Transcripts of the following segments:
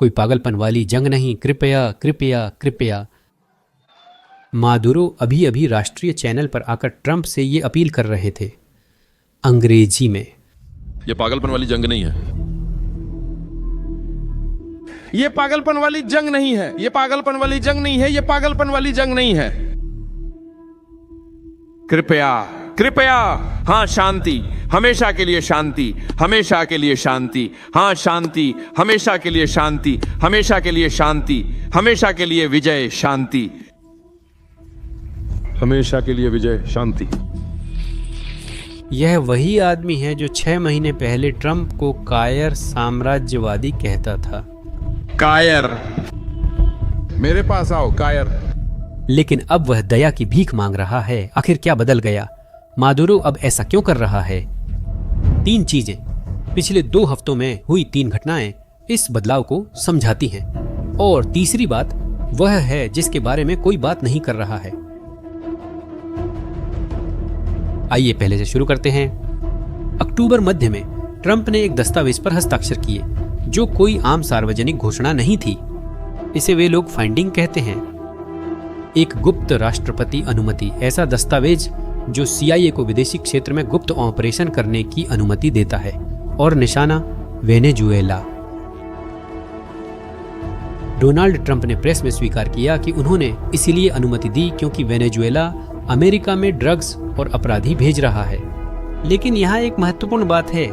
कोई पागलपन वाली जंग नहीं, कृपया कृपया कृपया। मादुरो अभी अभी राष्ट्रीय चैनल पर आकर ट्रंप से ये अपील कर रहे थे अंग्रेजी में। ये पागलपन वाली जंग नहीं है। ये पागलपन वाली जंग नहीं है। ये पागलपन वाली जंग नहीं है। ये पागलपन वाली जंग नहीं है। कृपया कृपया, हाँ शांति, हमेशा के लिए शांति, हमेशा के लिए शांति, हाँ शांति, हमेशा के लिए शांति, हमेशा के लिए शांति, हमेशा के लिए विजय शांति, हमेशा के लिए विजय शांति। यह वही आदमी है जो 6 महीने पहले ट्रंप को कायर साम्राज्यवादी कहता था। कायर, मेरे पास आओ कायर। लेकिन अब वह दया की भीख मांग रहा है। आखिर क्या बदल गया? मादुरो अब ऐसा क्यों कर रहा है? 3 चीजें, पिछले 2 हफ्तों में हुई 3 घटनाएं इस बदलाव को समझाती हैं। और तीसरी बात वह है जिसके बारे में कोई बात नहीं कर रहा है। आइए पहले से शुरू करते हैं। अक्टूबर मध्य में ट्रंप ने एक दस्तावेज पर हस्ताक्षर किए जो कोई आम सार्वजनिक घोषणा नहीं थी। इसे वे लोग फाइंडिंग कहते हैं, एक गुप्त राष्ट्रपति अनुमति, ऐसा दस्तावेज जो CIA को विदेशी क्षेत्र में गुप्त ऑपरेशन करने की अनुमति देता है। और निशाना वेनेजुएला। डोनाल्ड ट्रंप ने प्रेस में स्वीकार किया कि उन्होंने इसीलिए अनुमति दी क्योंकि वेनेजुएला अमेरिका में ड्रग्स और अपराधी भेज रहा है। लेकिन यहाँ एक महत्वपूर्ण बात है।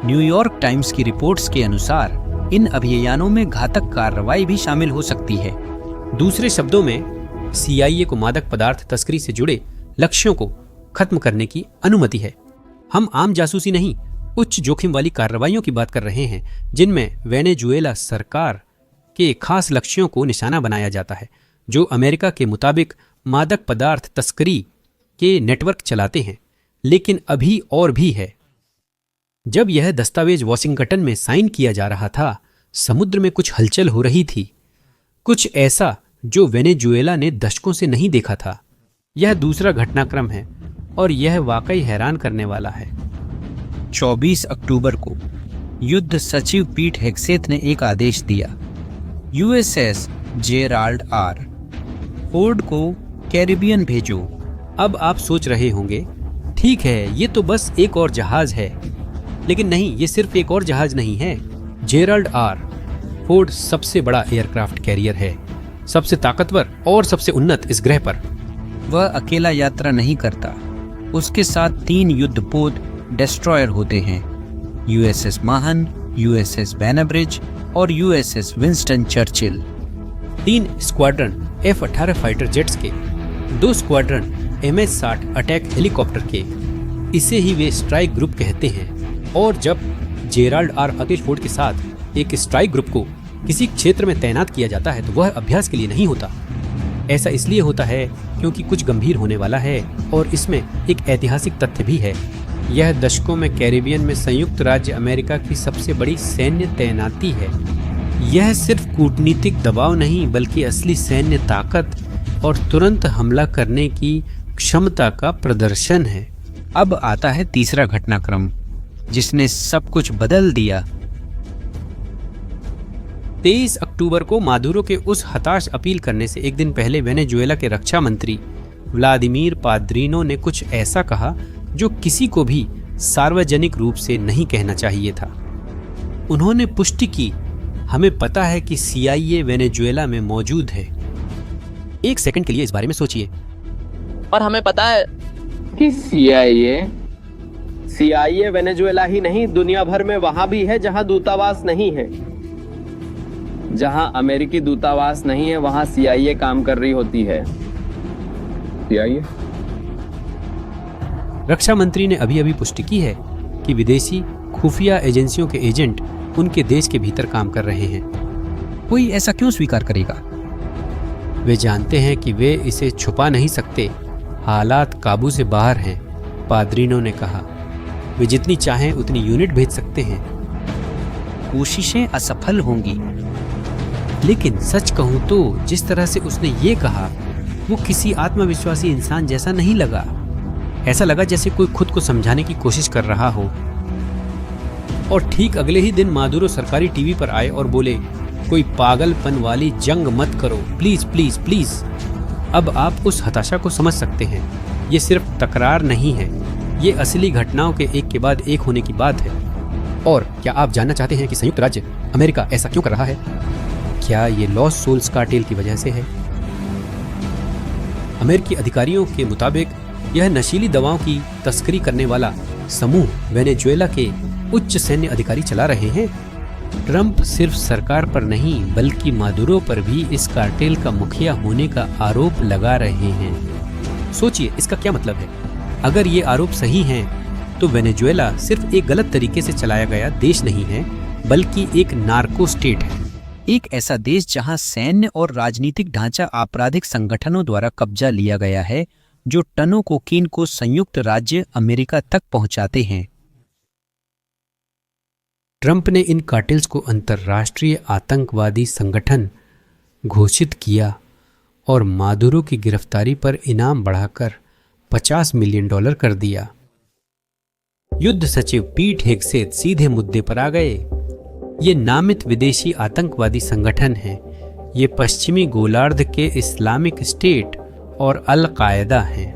न्यूयॉर्क टाइम्स की रिपोर्ट्स के अनुसार इन अभियानों में घातक कार्रवाई भी शामिल हो सकती है। दूसरे शब्दों में CIA को मादक पदार्थ तस्करी से जुड़े लक्ष्यों को खत्म करने की अनुमति है। हम आम जासूसी नहीं, उच्च जोखिम वाली कार्रवाइयों की बात कर रहे हैं जिनमें वेनेजुएला सरकार के खास लक्ष्यों को निशाना बनाया जाता है जो अमेरिका के मुताबिक मादक पदार्थ तस्करी के नेटवर्क चलाते हैं। लेकिन अभी और भी है। जब यह दस्तावेज वॉशिंगटन में साइन किया जा रहा था, समुद्र में कुछ हलचल हो रही थी, कुछ ऐसा जो वेनेजुएला ने दशकों से नहीं देखा था। यह दूसरा घटनाक्रम है और यह वाकई हैरान करने वाला है। 24 अक्टूबर को युद्ध सचिव पीट हेग्सेथ ने एक आदेश दिया। USS जेराल्ड आर फोर्ड को कैरिबियन भेजो। अब आप सोच रहे होंगे, ठीक है, ये तो बस एक और जहाज है। लेकिन नहीं, ये सिर्फ एक और जहाज नहीं है। जेराल्ड आर फोर्ड सबसे बड़ा एयरक्राफ्ट कैरियर है, सबसे ताकतवर और सबसे उन्नत इस ग्रह पर। वह अकेला यात्रा नहीं करता, उसके साथ 3 युद्धपोत डिस्ट्रॉयर होते हैं, USS माहन, USS बैनब्रिज और USS Winston Churchill. 3 squadron F-18 fighter jets के, 2 स्क्वाड्रन MH-60 अटैक हेलीकॉप्टर के। इसे ही वे स्ट्राइक ग्रुप कहते हैं। और जब जेराल्ड आर अकेले फोर्ड के साथ एक स्ट्राइक ग्रुप को किसी क्षेत्र में तैनात किया जाता है तो वह अभ्यास के लिए नहीं होता। ऐसा इसलिए होता है क्योंकि कुछ गंभीर होने वाला है और इसमें एक ऐतिहासिक तथ्य भी है। यह दशकों में कैरिबियन में संयुक्त राज्य अमेरिका की सबसे बड़ी सैन्य तैनाती है। यह सिर्फ कूटनीतिक दबाव नहीं बल्कि असली सैन्य ताकत और तुरंत हमला करने की क्षमता का प्रदर्शन है। अब आता है तीसरा घटनाक्रम जिसने सब कुछ बदल दिया। 23 अक्टूबर को मादुरो के उस हताश अपील करने से एक दिन पहले वेनेजुएला के रक्षा मंत्री व्लादिमीर पाद्रीनो ने कुछ ऐसा कहा जो किसी को भी सार्वजनिक रूप से नहीं कहना चाहिए था। उन्होंने पुष्टि की, हमें पता है कि CIA वेनेजुएला में मौजूद है। एक सेकंड के लिए इस बारे में सोचिए। और हमें पता है कि CIA वेनेजुएला ही नहीं, दुनिया भर में वहां भी है जहां दूतावास नहीं है। जहां अमेरिकी दूतावास नहीं है वहां CIA काम कर रही होती है। CIA? रक्षा मंत्री ने अभी अभी पुष्टि की है कि विदेशी खुफिया एजेंसियों के एजेंट उनके देश के भीतर काम कर रहे हैं। कोई ऐसा क्यों स्वीकार करेगा? वे जानते हैं कि वे इसे छुपा नहीं सकते। हालात काबू से बाहर हैं, पाद्रीनो ने कहा। वे जितनी चाहें उतनी यूनिट भेज सकते हैं। कोशिशें असफल होंगी। लेकिन सच कहूं तो जिस तरह से उसने ये कहा वो किसी आत्मविश्वासी इंसान जैसा नहीं लगा। ऐसा लगा जैसे कोई खुद को समझाने की कोशिश कर रहा हो। और ठीक अगले ही दिन मादुरो सरकारी टीवी पर आए और बोले, कोई पागलपन वाली जंग मत करो, प्लीज प्लीज प्लीज। अब आप उस हताशा को समझ सकते हैं। ये सिर्फ तकरार नहीं है, ये असली घटनाओं के एक के बाद एक होने की बात है। और क्या आप जानना चाहते हैं कि संयुक्त राज्य अमेरिका ऐसा क्यों कर रहा है? क्या ये लॉस्ट सोल्स कार्टेल की वजह से है? अमेरिकी अधिकारियों के मुताबिक यह नशीली दवाओं की तस्करी करने वाला समूह वेनेजुएला के उच्च सैन्य अधिकारी चला रहे हैं। ट्रंप सिर्फ सरकार पर नहीं बल्कि मादुरो पर भी इस कार्टेल का मुखिया होने का आरोप लगा रहे हैं। सोचिए इसका क्या मतलब है। अगर ये आरोप सही हैं तो वेनेजुएला सिर्फ एक गलत तरीके से चलाया गया देश नहीं है बल्कि एक नार्को स्टेट है। एक ऐसा देश जहां सैन्य और राजनीतिक ढांचा आपराधिक संगठनों द्वारा कब्जा लिया गया है जो टनों कोकीन को संयुक्त राज्य अमेरिका तक पहुंचाते हैं। ट्रंप ने इन कार्टेल्स को अंतर्राष्ट्रीय आतंकवादी संगठन घोषित किया और मादुरो की गिरफ्तारी पर इनाम बढ़ाकर $50 मिलियन कर दिया। युद्ध सचिव पीट हेग्सेथ सीधे मुद्दे पर आ गए। ये नामित विदेशी आतंकवादी संगठन हैं। ये पश्चिमी गोलार्ध के इस्लामिक स्टेट और अल कायदा हैं।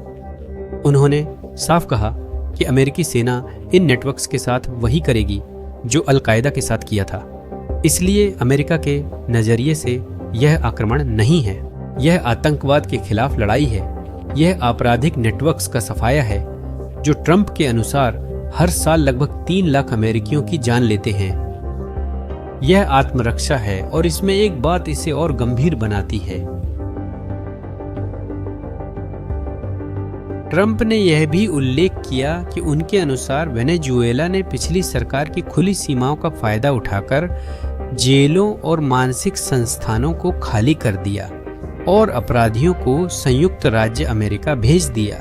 उन्होंने साफ कहा कि अमेरिकी सेना इन नेटवर्क्स के साथ वही करेगी जो अल कायदा के साथ किया था। इसलिए अमेरिका के नजरिए से यह आक्रमण नहीं है, यह आतंकवाद के खिलाफ लड़ाई है। यह आपराधिक नेटवर्क्स का सफाया है जो ट्रंप के अनुसार हर साल लगभग 3 लाख अमेरिकियों की जान लेते हैं। यह आत्मरक्षा है और इसमें एक बात इसे और गंभीर बनाती है। ट्रंप ने यह भी उल्लेख किया कि उनके अनुसार वेनेजुएला ने पिछली सरकार की खुली सीमाओं का फायदा उठाकर जेलों और मानसिक संस्थानों को खाली कर दिया और अपराधियों को संयुक्त राज्य अमेरिका भेज दिया।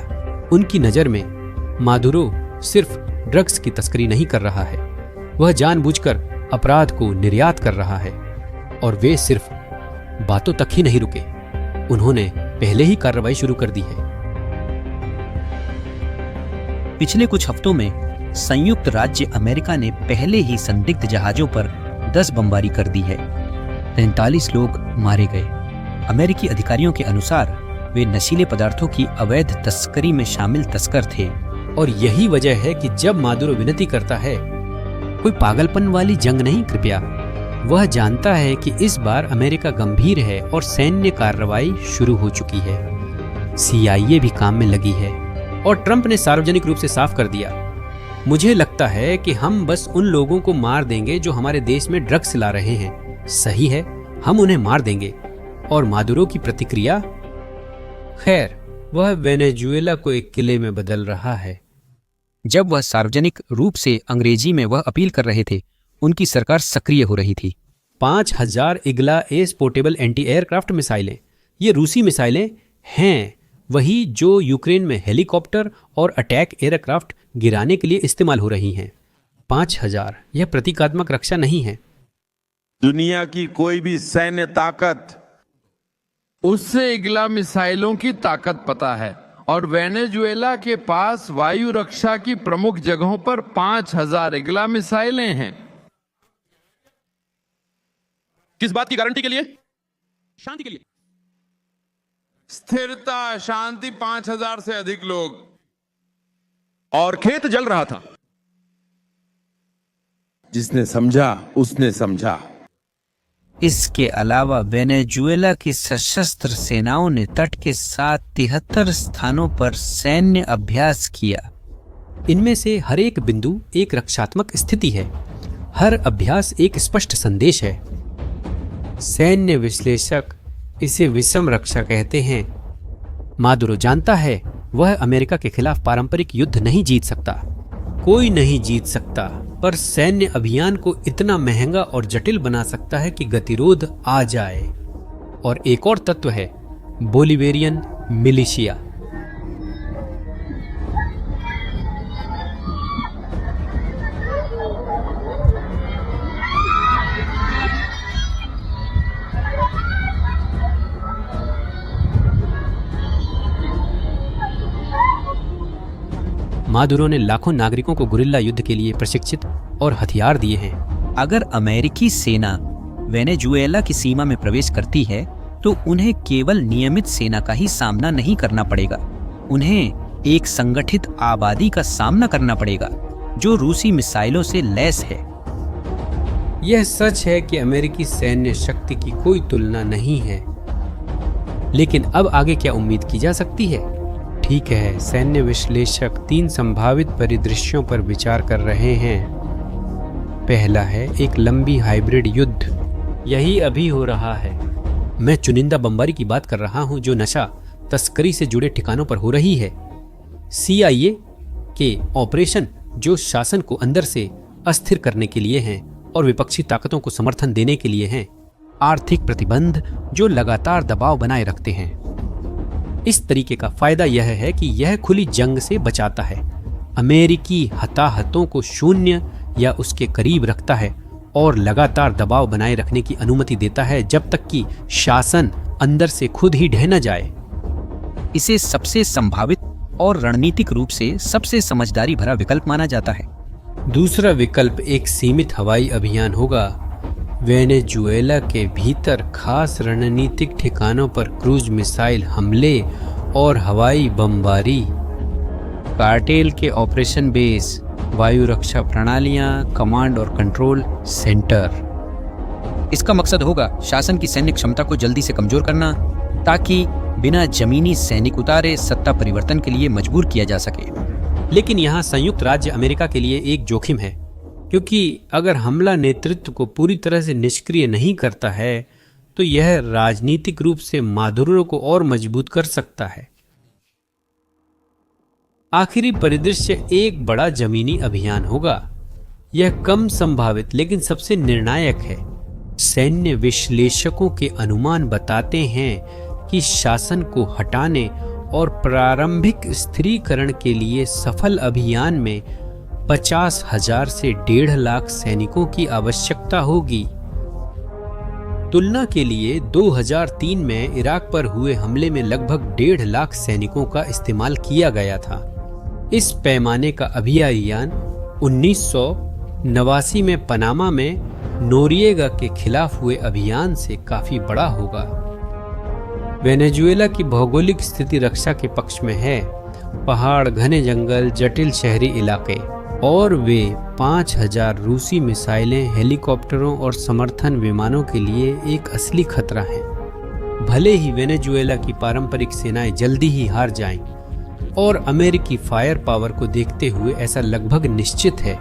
उनकी नज़र में मादुरो सिर्फ ड्रग्स की तस्करी नहीं कर रहा है, वह जानबूझकर अपराध को निर्यात कर रहा है। और वे सिर्फ बातों तक ही नहीं रुके, उन्होंने पहले ही कार्रवाई शुरू कर दी है। पिछले कुछ हफ्तों में संयुक्त राज्य अमेरिका ने पहले ही संदिग्ध जहाजों पर 10 बमबारी कर दी है। 43 लोग मारे गए। अमेरिकी अधिकारियों के अनुसार वे नशीले पदार्थों की अवैध तस्करी में शामिल तस्कर थे। और यही वजह है कि जब मादुरो विनती करता है, कोई पागलपन वाली जंग नहीं कृपया, वह जानता है कि इस बार अमेरिका गंभीर है और सैन्य कार्रवाई शुरू हो चुकी है। CIA भी काम में लगी है और ट्रंप ने सार्वजनिक रूप से साफ कर दिया, मुझे लगता है कि हम बस उन लोगों को मार देंगे जो हमारे देश में ड्रग्स ला रहे हैं। सही है, हम उन्हें मार देंगे। और मादुरो की प्रतिक्रिया, खैर वह वेनेजुएला को एक किले में बदल रहा है। जब वह सार्वजनिक रूप से अंग्रेजी में वह अपील कर रहे थे, उनकी सरकार सक्रिय हो रही थी। 5000 Igla S portable anti aircraft मिसाइलें, ये रूसी मिसाइलें हैं, वही जो यूक्रेन में हेलीकॉप्टर और अटैक एयरक्राफ्ट गिराने के लिए इस्तेमाल हो रही हैं। 5000, यह प्रतीकात्मक रक्षा नहीं है। दुनिया की कोई भी सैन्य ताकत उससे इग्ला मिसाइलों की ताकत पता है, और वेनेजुएला के पास वायु रक्षा की प्रमुख जगहों पर 5000 इग्ला मिसाइलें हैं। किस बात की गारंटी के लिए? शांति के लिए। स्थिरता, शांति, 5000 से अधिक लोग। और खेत जल रहा था। जिसने समझा उसने समझा। इसके अलावा वेनेजुएला की सशस्त्र सेनाओं ने तट के साथ 73 स्थानों पर सैन्य अभ्यास किया। इनमें से हर एक बिंदु एक रक्षात्मक स्थिति है। हर अभ्यास एक स्पष्ट संदेश है। सैन्य विश्लेषक इसे विषम रक्षा कहते हैं। मादुरो जानता है वह अमेरिका के खिलाफ पारंपरिक युद्ध नहीं जीत सकता, कोई नहीं जीत सकता, पर सैन्य अभियान को इतना महंगा और जटिल बना सकता है कि गतिरोध आ जाए। और एक और तत्व है, बोलिवेरियन मिलिशिया। मादुरो ने लाखों नागरिकों को गुरिल्ला युद्ध के लिए प्रशिक्षित और हथियार दिए हैं। अगर अमेरिकी सेना वेनेजुएला की सीमा में प्रवेश करती है तो उन्हें केवल नियमित सेना का ही सामना नहीं करना पड़ेगा, उन्हें एक संगठित आबादी का सामना करना पड़ेगा जो रूसी मिसाइलों से लैस है। यह सच है कि अमेरिकी सैन्य शक्ति की कोई तुलना नहीं है, लेकिन अब आगे क्या उम्मीद की जा सकती है? ठीक है, सैन्य विश्लेषक 3 संभावित परिदृश्यों पर विचार कर रहे हैं। पहला है एक लंबी हाइब्रिड युद्ध। यही अभी हो रहा है। मैं चुनिंदा बमबारी की बात कर रहा हूं जो नशा तस्करी से जुड़े ठिकानों पर हो रही है। CIA के ऑपरेशन जो शासन को अंदर से अस्थिर करने के लिए हैं और विपक्षी ताकतों को समर्थन देने के लिए हैं। आर्थिक प्रतिबंध जो लगातार दबाव बनाए रखते हैं। इस तरीके का फायदा यह है कि यह खुली जंग से बचाता है, अमेरिकी हताहतों को शून्य या उसके करीब रखता है और लगातार दबाव बनाए रखने की अनुमति देता है जब तक कि शासन अंदर से खुद ही ढह न जाए। इसे सबसे संभावित और रणनीतिक रूप से सबसे समझदारी भरा विकल्प माना जाता है। दूसरा विकल्प एक सीमित हवाई अभियान होगा। वेनेजुएला के भीतर खास रणनीतिक ठिकानों पर क्रूज मिसाइल हमले और हवाई बमबारी, कार्टेल के ऑपरेशन बेस, वायु रक्षा प्रणालियां, कमांड और कंट्रोल सेंटर। इसका मकसद होगा शासन की सैन्य क्षमता को जल्दी से कमजोर करना ताकि बिना जमीनी सैनिक उतारे सत्ता परिवर्तन के लिए मजबूर किया जा सके। लेकिन यहाँ संयुक्त राज्य अमेरिका के लिए एक जोखिम है, क्योंकि अगर हमला नेतृत्व को पूरी तरह से निष्क्रिय नहीं करता है तो यह राजनीतिक रूप से मादुरो को और मजबूत कर सकता है। आखिरी परिदृश्य एक बड़ा जमीनी अभियान होगा। यह कम संभावित लेकिन सबसे निर्णायक है। सैन्य विश्लेषकों के अनुमान बताते हैं कि शासन को हटाने और प्रारंभिक स्थिरीकरण के लिए सफल अभियान में 50,000 से 1.5 लाख सैनिकों की आवश्यकता होगी। तुलना के लिए 2003 में इराक पर हुए हमले में लगभग 1.5 लाख सैनिकों का इस्तेमाल किया गया था। इस पैमाने का अभियान 1989 में पनामा में नोरिएगा के खिलाफ हुए अभियान से काफी बड़ा होगा। वेनेजुएला की भौगोलिक स्थिति रक्षा के पक्ष में है। पहाड़, घने जंगल, जटिल शहरी इलाके और वे 5,000 रूसी मिसाइलें, हेलीकॉप्टरों और समर्थन विमानों के लिए एक असली खतरा हैं। भले ही वेनेजुएला की पारंपरिक सेनाएं जल्दी ही हार जाएं और अमेरिकी फायर पावर को देखते हुए ऐसा लगभग निश्चित है,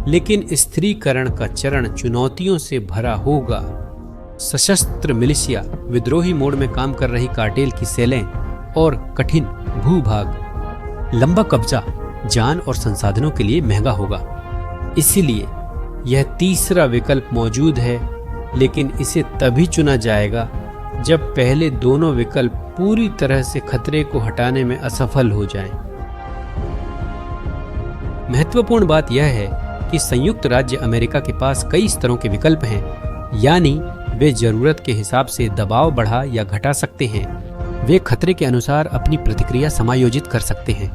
लेकिन स्थिरीकरण का चरण चुनौतियों से भरा होगा। सशस्त्र मिलिशिया, विद्रोही मोड में काम कर रही कार्टेल की सेलें और कठिन भूभाग, लंबा कब्जा जान और संसाधनों के लिए महंगा होगा। इसीलिए यह तीसरा विकल्प मौजूद है, लेकिन इसे तभी चुना जाएगा जब पहले दोनों विकल्प पूरी तरह से खतरे को हटाने में असफल हो जाएं। महत्वपूर्ण बात यह है कि संयुक्त राज्य अमेरिका के पास कई स्तरों के विकल्प हैं, यानी वे जरूरत के हिसाब से दबाव बढ़ा या घटा सकते हैं। वे खतरे के अनुसार अपनी प्रतिक्रिया समायोजित कर सकते हैं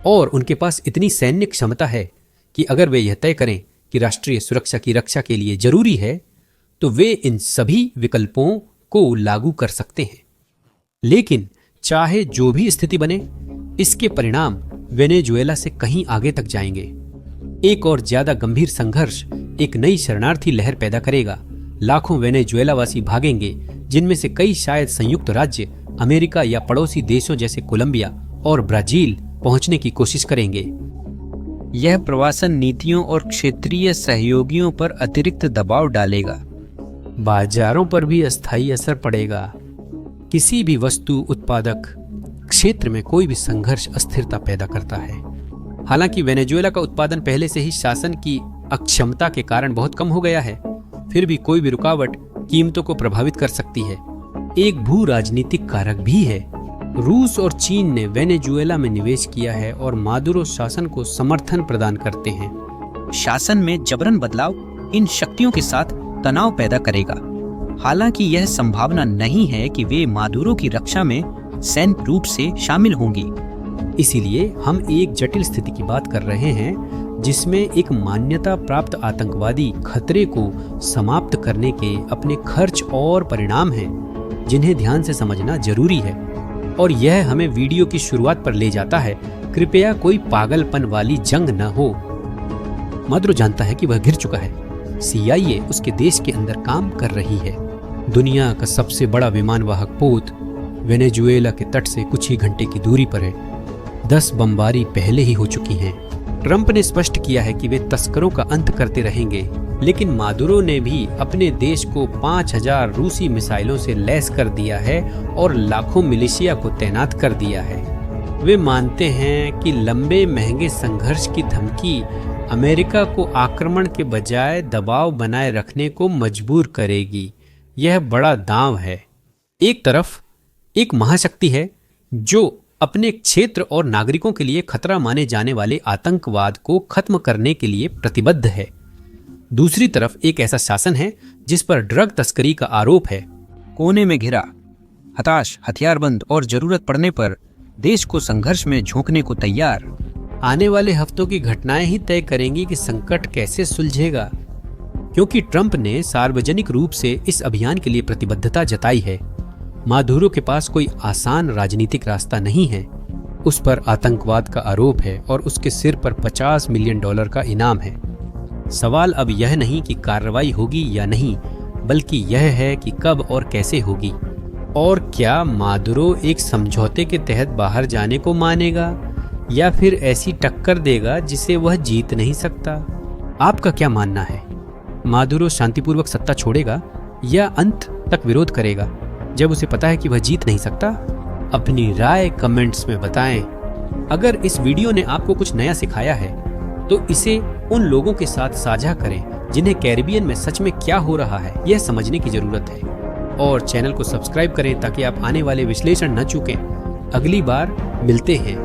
और उनके पास इतनी सैन्य क्षमता है कि अगर वे यह तय करें कि राष्ट्रीय सुरक्षा की रक्षा के लिए जरूरी है तो वे इन सभी विकल्पों को लागू कर सकते हैं। लेकिन चाहे जो भी स्थिति बने, इसके परिणाम वेनेजुएला से कहीं आगे तक जाएंगे। एक और ज्यादा गंभीर संघर्ष एक नई शरणार्थी लहर पैदा करेगा। लाखों वेनेजुएला वासी भागेंगे, जिनमें से कई शायद संयुक्त राज्य अमेरिका या पड़ोसी देशों जैसे कोलंबिया और ब्राजील पहुंचने की कोशिश करेंगे। यह प्रवासन नीतियों और क्षेत्रीय सहयोगियों पर अतिरिक्त दबाव डालेगा। बाजारों पर भी अस्थायी असर पड़ेगा। किसी भी वस्तु उत्पादक क्षेत्र में कोई भी संघर्ष अस्थिरता पैदा करता है। हालांकि वेनेजुएला का उत्पादन पहले से ही शासन की अक्षमता के कारण बहुत कम हो गया है, फिर भी कोई भी रुकावट कीमतों को प्रभावित कर सकती है। एक भू राजनीतिक कारक भी है। रूस और चीन ने वेनेजुएला में निवेश किया है और मादुरो शासन को समर्थन प्रदान करते हैं। शासन में जबरन बदलाव इन शक्तियों के साथ तनाव पैदा करेगा। हालांकि यह संभावना नहीं है कि वे मादुरो की रक्षा में सैन्य रूप से शामिल होंगी। इसीलिए हम एक जटिल स्थिति की बात कर रहे हैं जिसमें एक मान्यता प्राप्त आतंकवादी खतरे को समाप्त करने के अपने खर्च और परिणाम हैं, जिन्हें ध्यान से समझना जरूरी है। और यह हमें वीडियो की शुरुआत पर ले जाता है, कृपया कोई पागलपन वाली जंग न हो। मादुरो जानता है कि वह गिर चुका है। CIA उसके देश के अंदर काम कर रही है। दुनिया का सबसे बड़ा विमानवाहक पोत वेनेजुएला के तट से कुछ ही घंटे की दूरी पर है। 10 बमबारी पहले ही हो चुकी हैं। ट्रंप ने स्पष्ट किया है कि वे तस्करों का अंत करते रहेंगे, लेकिन मादुरो ने भी अपने देश को 5000 रूसी मिसाइलों से लैस कर दिया है और लाखों मिलिशिया को तैनात कर दिया है। वे मानते हैं कि लंबे महंगे संघर्ष की धमकी अमेरिका को आक्रमण के बजाय दबाव बनाए रखने को मजबूर करेगी। यह बड़ा दांव है। एक तरफ एक महाशक्ति है जो अपने क्षेत्र और नागरिकों के लिए खतरा माने जाने वाले आतंकवाद को खत्म करने के लिए प्रतिबद्ध है। दूसरी तरफ एक ऐसा शासन है जिस पर ड्रग तस्करी का आरोप है। कोने में घिरा, हताश, हथियारबंद और जरूरत पड़ने पर देश को संघर्ष में झोंकने को तैयार। आने वाले हफ्तों की घटनाएं ही तय करेंगी कि संकट कैसे सुलझेगा, क्योंकि ट्रंप ने सार्वजनिक रूप से इस अभियान के लिए प्रतिबद्धता जताई है। मादुरो के पास कोई आसान राजनीतिक रास्ता नहीं है। उस पर आतंकवाद का आरोप है और उसके सिर पर $50 मिलियन का इनाम है। सवाल अब यह नहीं कि कार्रवाई होगी या नहीं, बल्कि यह है कि कब और कैसे होगी। और क्या मादुरो एक समझौते के तहत बाहर जाने को मानेगा या फिर ऐसी टक्कर देगा जिसे वह जीत नहीं सकता? आपका क्या मानना है? मादुरो शांतिपूर्वक सत्ता छोड़ेगा या अंत तक विरोध करेगा जब उसे पता है कि वह जीत नहीं सकता? अपनी राय कमेंट्स में बताएं। अगर इस वीडियो ने आपको कुछ नया सिखाया है तो इसे उन लोगों के साथ साझा करें जिन्हें कैरिबियन में सच में क्या हो रहा है यह समझने की जरूरत है। और चैनल को सब्सक्राइब करें ताकि आप आने वाले विश्लेषण न चूकें। अगली बार मिलते हैं।